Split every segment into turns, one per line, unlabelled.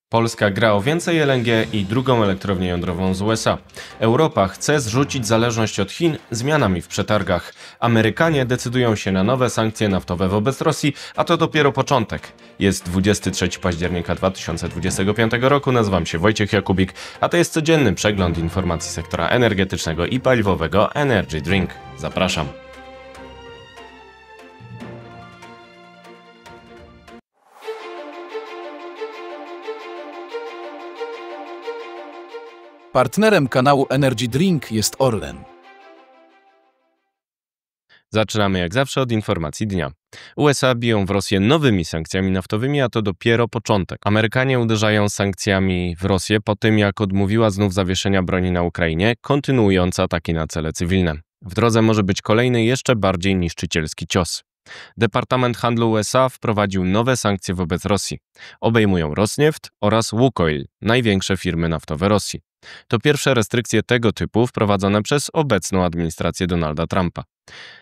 Polska gra o więcej LNG i drugą elektrownię jądrową z USA. Europa chce zrzucić zależność od Chin zmianami w przetargach. Amerykanie decydują się na nowe sankcje naftowe wobec Rosji, a to dopiero początek. Jest 23 października 2025 roku, nazywam się Wojciech Jakubik, a to jest codzienny przegląd informacji sektora energetycznego i paliwowego Energy Drink. Zapraszam.
Partnerem kanału Energy Drink jest Orlen.
Zaczynamy jak zawsze od informacji dnia. USA biją w Rosję nowymi sankcjami naftowymi, a to dopiero początek. Amerykanie uderzają sankcjami w Rosję po tym, jak odmówiła znów zawieszenia broni na Ukrainie, kontynuując ataki na cele cywilne. W drodze może być kolejny, jeszcze bardziej niszczycielski cios. Departament Handlu USA wprowadził nowe sankcje wobec Rosji. Obejmują Rosnieft oraz Łukoil, największe firmy naftowe Rosji. To pierwsze restrykcje tego typu wprowadzone przez obecną administrację Donalda Trumpa.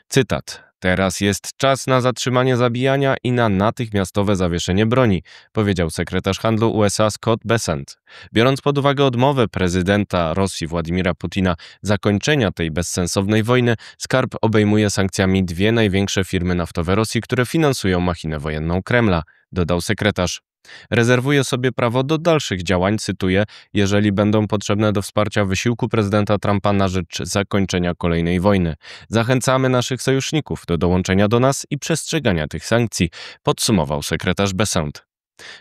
Cytat: "Teraz jest czas na zatrzymanie zabijania i na natychmiastowe zawieszenie broni", powiedział sekretarz handlu USA Scott Bessent. Biorąc pod uwagę odmowę prezydenta Rosji Władimira Putina zakończenia tej bezsensownej wojny, skarb obejmuje sankcjami dwie największe firmy naftowe Rosji, które finansują machinę wojenną Kremla, dodał sekretarz. Rezerwuje sobie prawo do dalszych działań, cytuję, jeżeli będą potrzebne do wsparcia wysiłku prezydenta Trumpa na rzecz zakończenia kolejnej wojny. Zachęcamy naszych sojuszników do dołączenia do nas i przestrzegania tych sankcji, podsumował sekretarz Bessent.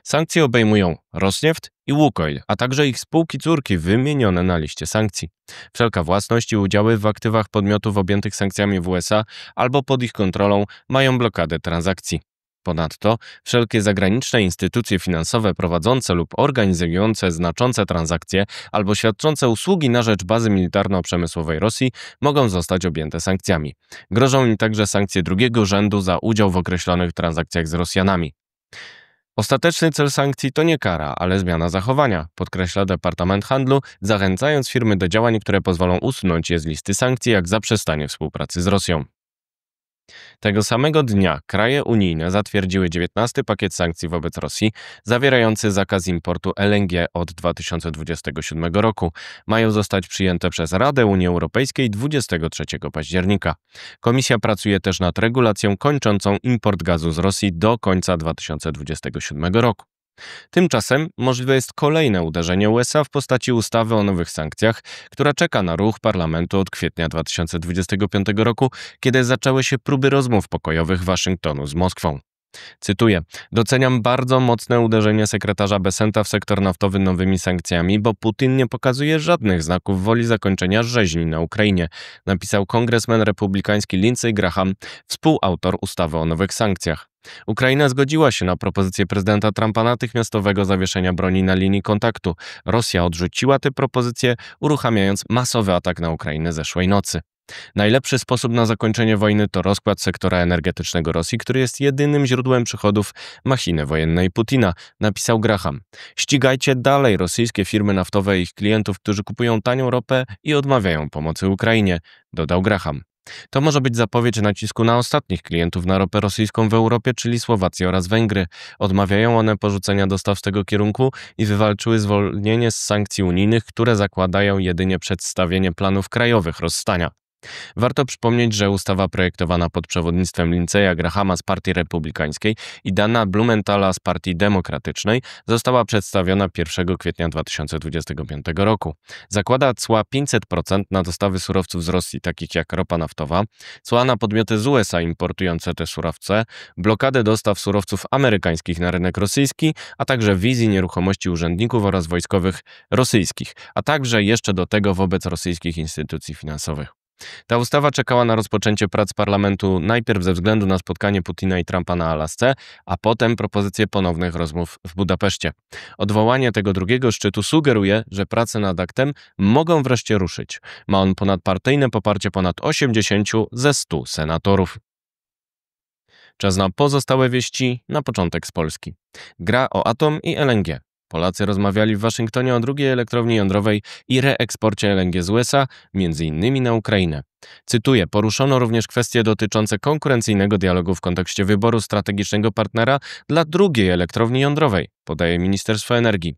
Sankcje obejmują Rosnieft i Łukoil, a także ich spółki córki wymienione na liście sankcji. Wszelka własność i udziały w aktywach podmiotów objętych sankcjami w USA albo pod ich kontrolą mają blokadę transakcji. Ponadto wszelkie zagraniczne instytucje finansowe prowadzące lub organizujące znaczące transakcje albo świadczące usługi na rzecz bazy militarno-przemysłowej Rosji mogą zostać objęte sankcjami. Grożą im także sankcje drugiego rzędu za udział w określonych transakcjach z Rosjanami. Ostateczny cel sankcji to nie kara, ale zmiana zachowania, podkreśla Departament Handlu, zachęcając firmy do działań, które pozwolą usunąć je z listy sankcji, jak zaprzestanie współpracy z Rosją. Tego samego dnia kraje unijne zatwierdziły 19 pakiet sankcji wobec Rosji, zawierający zakaz importu LNG od 2027 roku. Mają zostać przyjęte przez Radę Unii Europejskiej 23 października. Komisja pracuje też nad regulacją kończącą import gazu z Rosji do końca 2027 roku. Tymczasem możliwe jest kolejne uderzenie USA w postaci ustawy o nowych sankcjach, która czeka na ruch parlamentu od kwietnia 2025 roku, kiedy zaczęły się próby rozmów pokojowych Waszyngtonu z Moskwą. Cytuję: "Doceniam bardzo mocne uderzenie sekretarza Bessenta w sektor naftowy nowymi sankcjami, bo Putin nie pokazuje żadnych znaków woli zakończenia rzeźni na Ukrainie", napisał kongresmen republikański Lindsey Graham, współautor ustawy o nowych sankcjach. Ukraina zgodziła się na propozycję prezydenta Trumpa natychmiastowego zawieszenia broni na linii kontaktu. Rosja odrzuciła tę propozycję, uruchamiając masowy atak na Ukrainę zeszłej nocy. Najlepszy sposób na zakończenie wojny to rozkład sektora energetycznego Rosji, który jest jedynym źródłem przychodów machiny wojennej Putina, napisał Graham. Ścigajcie dalej rosyjskie firmy naftowe i ich klientów, którzy kupują tanią ropę i odmawiają pomocy Ukrainie, dodał Graham. To może być zapowiedź nacisku na ostatnich klientów na ropę rosyjską w Europie, czyli Słowację oraz Węgry. Odmawiają one porzucenia dostaw z tego kierunku i wywalczyły zwolnienie z sankcji unijnych, które zakładają jedynie przedstawienie planów krajowych rozstania. Warto przypomnieć, że ustawa projektowana pod przewodnictwem Lindseya Grahama z Partii Republikańskiej i Dana Blumenthala z Partii Demokratycznej została przedstawiona 1 kwietnia 2025 roku. Zakłada cła 500% na dostawy surowców z Rosji, takich jak ropa naftowa, cła na podmioty z USA importujące te surowce, blokadę dostaw surowców amerykańskich na rynek rosyjski, a także wizji nieruchomości urzędników oraz wojskowych rosyjskich, a także jeszcze do tego wobec rosyjskich instytucji finansowych. Ta ustawa czekała na rozpoczęcie prac parlamentu najpierw ze względu na spotkanie Putina i Trumpa na Alasce, a potem propozycję ponownych rozmów w Budapeszcie. Odwołanie tego drugiego szczytu sugeruje, że prace nad aktem mogą wreszcie ruszyć. Ma on ponadpartyjne poparcie ponad 80 ze 100 senatorów. Czas na pozostałe wieści, na początek z Polski. Gra o atom i LNG. Polacy rozmawiali w Waszyngtonie o drugiej elektrowni jądrowej i reeksporcie LNG z USA, m.in. na Ukrainę. Cytuję: poruszono również kwestie dotyczące konkurencyjnego dialogu w kontekście wyboru strategicznego partnera dla drugiej elektrowni jądrowej, podaje Ministerstwo Energii.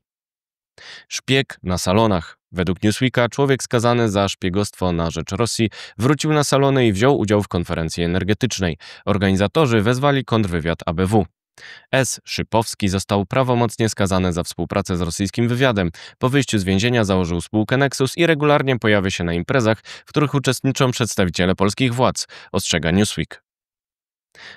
Szpieg na salonach. Według Newsweeka człowiek skazany za szpiegostwo na rzecz Rosji wrócił na salony i wziął udział w konferencji energetycznej. Organizatorzy wezwali kontrwywiad ABW. S. Szypowski został prawomocnie skazany za współpracę z rosyjskim wywiadem. Po wyjściu z więzienia założył spółkę Nexus i regularnie pojawia się na imprezach, w których uczestniczą przedstawiciele polskich władz, ostrzega Newsweek.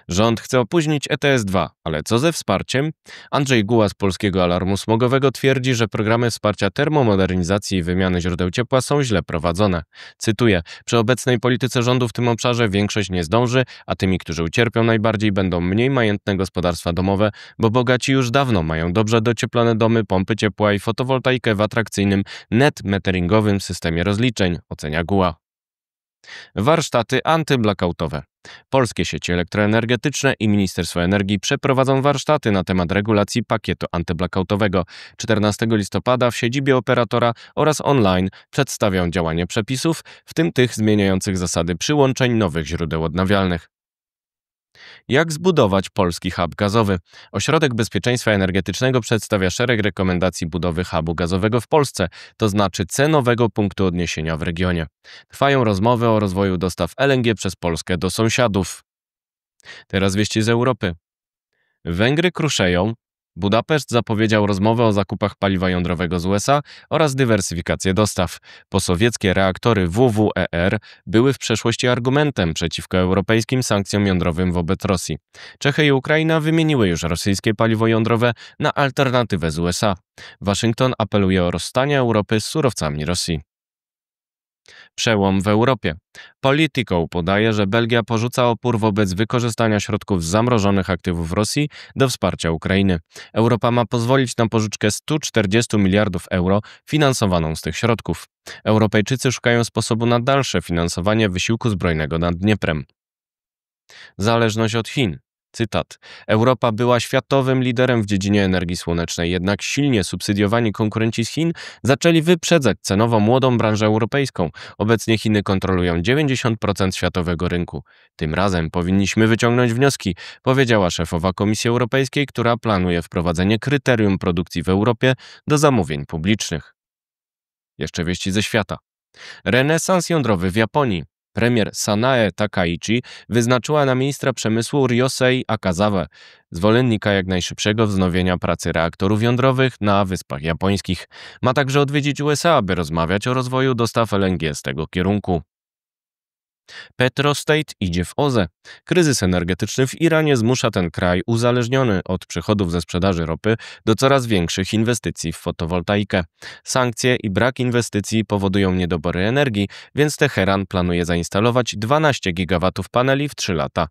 Rząd chce opóźnić ETS-2, ale co ze wsparciem? Andrzej Guła z Polskiego Alarmu Smogowego twierdzi, że programy wsparcia termomodernizacji i wymiany źródeł ciepła są źle prowadzone. Cytuję: przy obecnej polityce rządu w tym obszarze większość nie zdąży, a tymi, którzy ucierpią najbardziej, będą mniej majętne gospodarstwa domowe, bo bogaci już dawno mają dobrze docieplone domy, pompy ciepła i fotowoltaikę w atrakcyjnym net-meteringowym systemie rozliczeń, ocenia Guła. Warsztaty antyblackoutowe. Polskie sieci elektroenergetyczne i Ministerstwo Energii przeprowadzą warsztaty na temat regulacji pakietu antyblackoutovego. 14 listopada w siedzibie operatora oraz online przedstawią działanie przepisów, w tym tych zmieniających zasady przyłączeń nowych źródeł odnawialnych. Jak zbudować polski hub gazowy? Ośrodek Bezpieczeństwa Energetycznego przedstawia szereg rekomendacji budowy hubu gazowego w Polsce, to znaczy cenowego punktu odniesienia w regionie. Trwają rozmowy o rozwoju dostaw LNG przez Polskę do sąsiadów. Teraz wieści z Europy. Węgry kruszeją. Budapeszt zapowiedział rozmowę o zakupach paliwa jądrowego z USA oraz dywersyfikację dostaw. Posowieckie reaktory WWER były w przeszłości argumentem przeciwko europejskim sankcjom jądrowym wobec Rosji. Czechy i Ukraina wymieniły już rosyjskie paliwo jądrowe na alternatywę z USA. Waszyngton apeluje o rozstanie Europy z surowcami Rosji. Przełom w Europie. Politico podaje, że Belgia porzuca opór wobec wykorzystania środków z zamrożonych aktywów Rosji do wsparcia Ukrainy. Europa ma pozwolić na pożyczkę 140 miliardów euro finansowaną z tych środków. Europejczycy szukają sposobu na dalsze finansowanie wysiłku zbrojnego nad Dnieprem. Zależność od Chin. Cytat. Europa była światowym liderem w dziedzinie energii słonecznej, jednak silnie subsydiowani konkurenci z Chin zaczęli wyprzedzać cenowo młodą branżę europejską. Obecnie Chiny kontrolują 90% światowego rynku. Tym razem powinniśmy wyciągnąć wnioski, powiedziała szefowa Komisji Europejskiej, która planuje wprowadzenie kryterium produkcji w Europie do zamówień publicznych. Jeszcze wieści ze świata. Renesans jądrowy w Japonii. Premier Sanae Takaichi wyznaczyła na ministra przemysłu Ryosei Akazawę, zwolennika jak najszybszego wznowienia pracy reaktorów jądrowych na Wyspach Japońskich. Ma także odwiedzić USA, aby rozmawiać o rozwoju dostaw LNG z tego kierunku. Petrostate idzie w OZE. Kryzys energetyczny w Iranie zmusza ten kraj uzależniony od przychodów ze sprzedaży ropy do coraz większych inwestycji w fotowoltaikę. Sankcje i brak inwestycji powodują niedobory energii, więc Teheran planuje zainstalować 12 gigawatów paneli w 3 lata.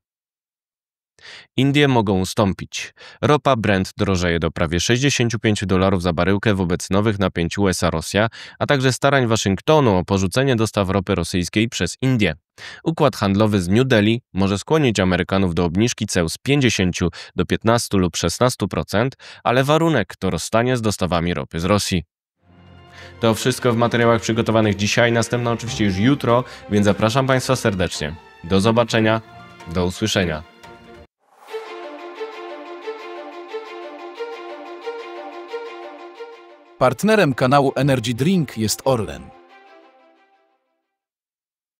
Indie mogą ustąpić. Ropa Brent drożeje do prawie $65 za baryłkę wobec nowych napięć USA-Rosja, a także starań Waszyngtonu o porzucenie dostaw ropy rosyjskiej przez Indie. Układ handlowy z New Delhi może skłonić Amerykanów do obniżki ceł z 50 do 15 lub 16%, ale warunek to rozstanie z dostawami ropy z Rosji. To wszystko w materiałach przygotowanych dzisiaj, następne oczywiście już jutro, więc zapraszam Państwa serdecznie. Do zobaczenia, do usłyszenia.
Partnerem kanału Energy Drink jest Orlen.